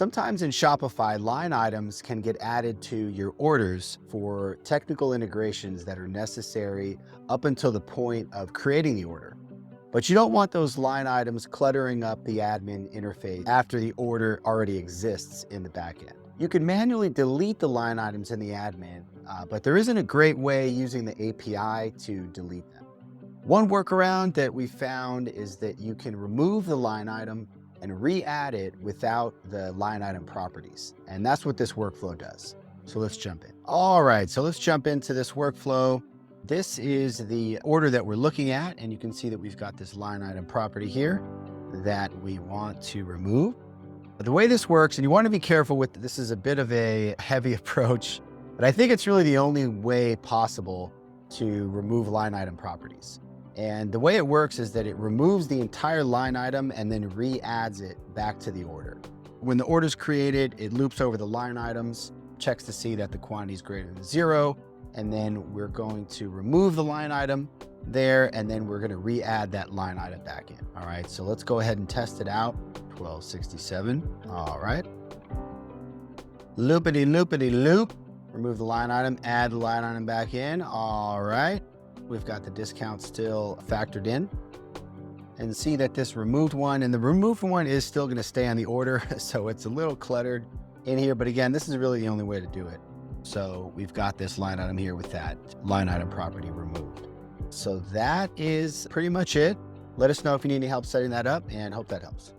Sometimes in Shopify, line items can get added to your orders for technical integrations that are necessary up until the point of creating the order. But you don't want those line items cluttering up the admin interface after the order already exists in the backend. You can manually delete the line items in the admin, but there isn't a great way using the API to delete them. One workaround that we found is that you can remove the line item and re-add it without the line item properties. And that's what this workflow does. So let's jump in. All right, so let's jump into this workflow. This is the order that we're looking at, and you can see that we've got this line item property here that we want to remove. But the way this works, and you want to be careful with this, is a bit of a heavy approach, but I think it's really the only way possible to remove line item properties. And the way it works is that it removes the entire line item and then re-adds it back to the order. When the order is created, it loops over the line items, checks to see that the quantity is greater than 0, and then we're going to remove the line item there, and then we're going to re-add that line item back in. All right, so let's go ahead and test it out. 1267. All right. Loopity loopity loop. Remove the line item, add the line item back in. All right. We've got the discount still factored in, and see that this removed one, and the removed one is still going to stay on the order. So it's a little cluttered in here, but again, this is really the only way to do it. So we've got this line item here with that line item property removed. So that is pretty much it. Let us know if you need any help setting that up, and hope that helps.